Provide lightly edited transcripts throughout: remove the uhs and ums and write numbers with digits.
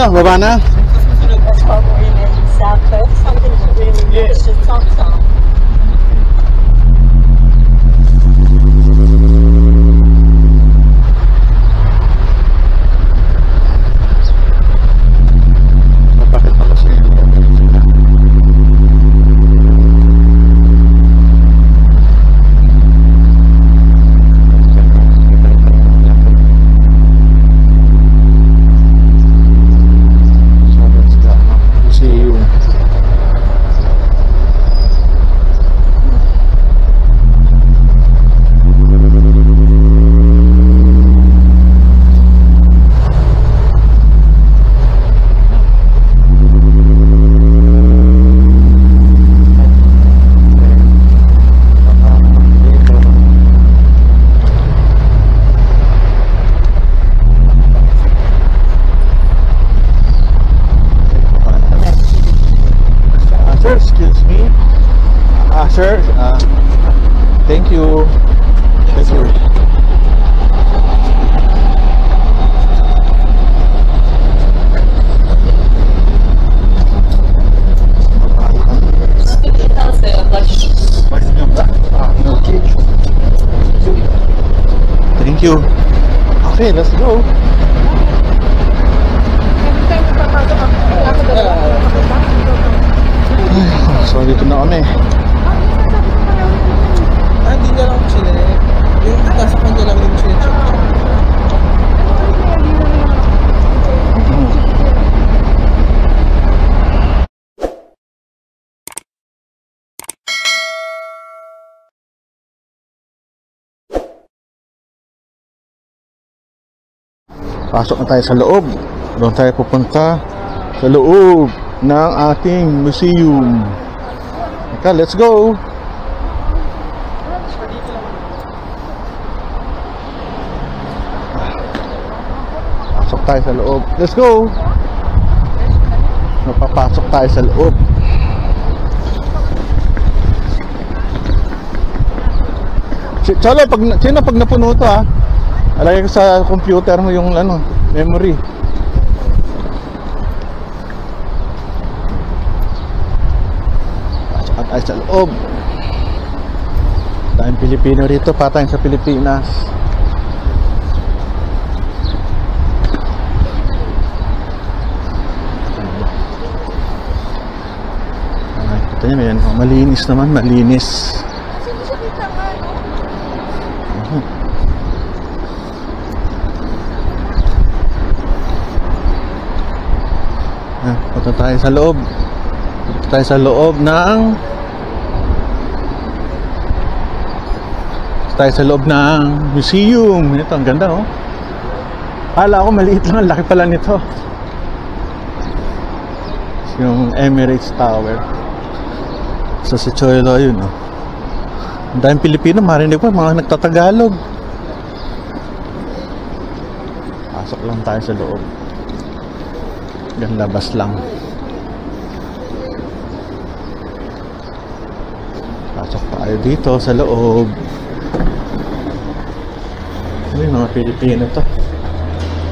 Ano, baba na? That's what we're in South Perth. Something that really wants to talk about. Bakit pala siya? Sir, thank you. Thank you. Thank you. Okay, let's go. So dito na kami. Hindi niya lang chile. Yung nasa kanya lang yung chile. Pasok na tayo sa loob. Doon tayo pupunta sa loob ng ating museum. Okay, let's go. Pasok tayo sa loob. Let's go. Napapasok tayo sa loob. Cholo, pag napuno to ha, alagay ko sa computer mo yung ano, memory. Pasok tayo sa loob. Tayong Pilipino rito, patay sa Pilipinas. Ito yan, malinis naman, malinis. Punta tayo sa loob. Punta tayo sa loob ng museum. Ito, ang ganda oh. Kala ko maliit lang, ang laki pala nito. Yung Emirates Tower. Sa Sichuelo yun oh. Ang daming Pilipino, marinig pa mga nagtatagalog. Pasok lang tayo sa loob. Yan, labas lang. Pasok tayo dito sa loob. Ay, mga Pilipino to.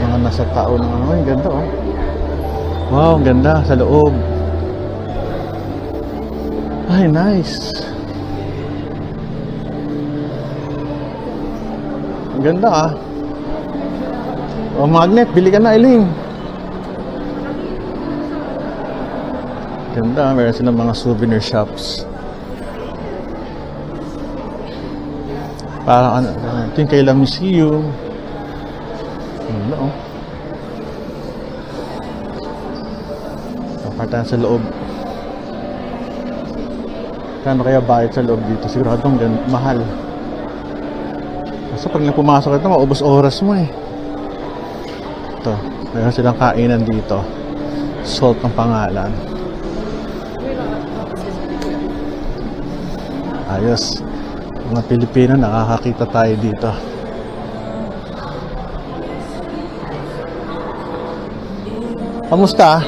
Mga nasa tao ng ano. Ay, ganda oh. Wow, ang ganda sa loob. Ay, nice. Ang ganda ah. Oh, magnet, bili ka na, Eileen. Ganda, meron silang mga souvenir shops. Parang ano, ito yung kailang museum. Ano oh. Kapatan sa loob. Kano kaya bayad sa loob dito? Siguradong mahal. Kasi pag pumasok ito, maubos oras mo eh. Ito, meron silang kainan dito. Salt ang pangalan. Ayos. Mga Pilipino, nakakakita tayo dito. Kamusta?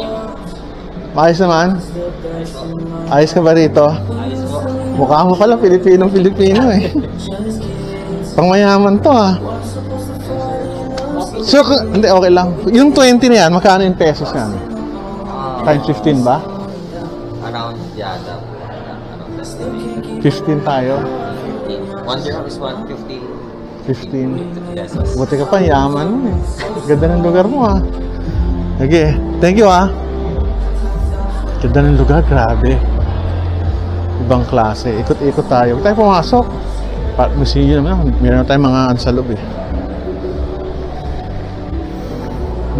Maayos naman? Ayos ka ba rito? Mukha mo pala Pilipino eh. Pangmayaman to ah. So, hindi, okay lang. Yung 20 na yan, magkano in pesos yan? Times 15 ba? Around yata po. Around 15. 15 tayo. 15. 1 dirham is 150. 15. Pesos. Buti ka pa, yaman mo eh. Ganda ng lugar mo ah. Sige, thank you ah. Ganda ng lugar, grabe. Ibang klase. Ikot-ikot tayo. Huwag tayo pumasok. Museum naman. Meron na tayong mga ano sa loob eh.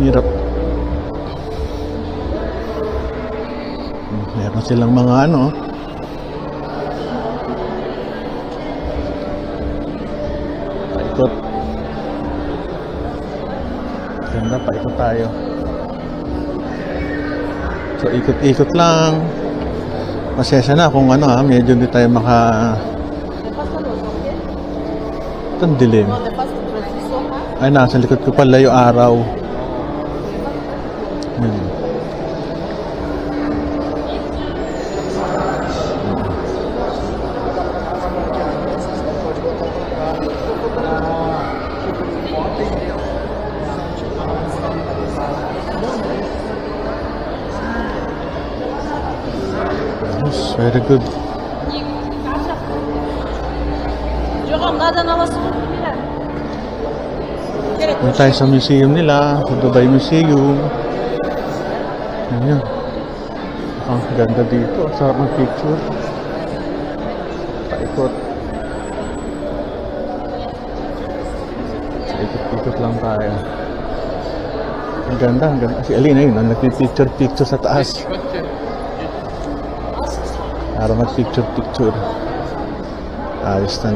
Hirap. Meron silang mga ano. Paikot. Ganda, paikot tayo. So, ikot-ikot lang. Masaya na kung ano ha, medyo hindi tayo Itong dilim. Ay, nasa likod ko pala yung araw. Yes, very good. May tayo sa museum nila, sa Dubai Museum. Ayan. Ang ganda dito. Sarap ng picture. Paikot. Ikot-ikot lang tayo. Ang ganda, ang ganda. Si Alina yun, nagpipicture-picture sa taas. Para mag-picture-picture. Ayos na.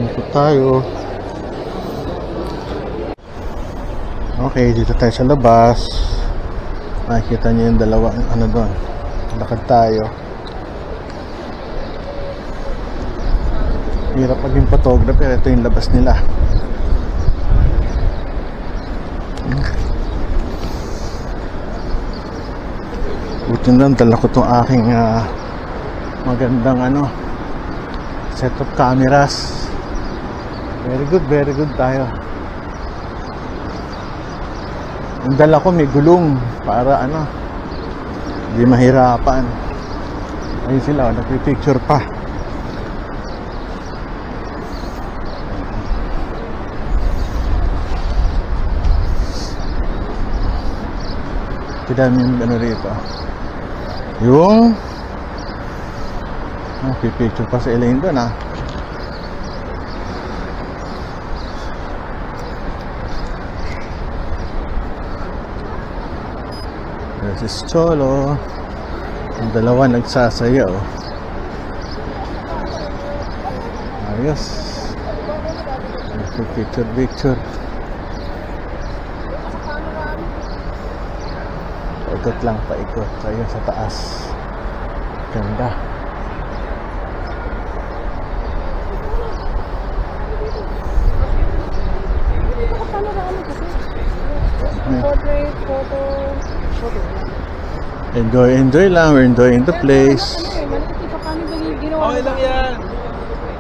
Ikot tayo. Okay, dito tayo sa labas. Makikita niyo yung dalawang ano doon. Lakad tayo. Hirap maging photographer. Ito yung labas nila. Buti lang, dala ko itong aking magandang ano, set of cameras. Very good tayo. Ang dala ko may gulong para ano, hindi mahirapan. Ayun sila, nagpipicture pa. Daming ano rito. Yung pipicture pa sa Elaine doon ah. This is Cholo. Ang dalawa nagsasayaw. Ayos. Picture. Paikot lang, paikot. Ayun sa taas. Ganda. Enjoy lang. We're enjoying the place. Okay lang yan.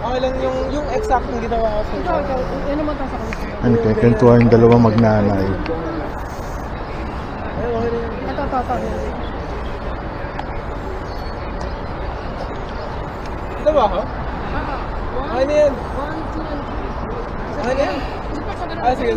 Okay lang yung exact na ginawa ko. Ano kaya, kantuwa yung dalawang magnanay. Ito ba ako? Okay na yan. Okay na yan? Ah, sige.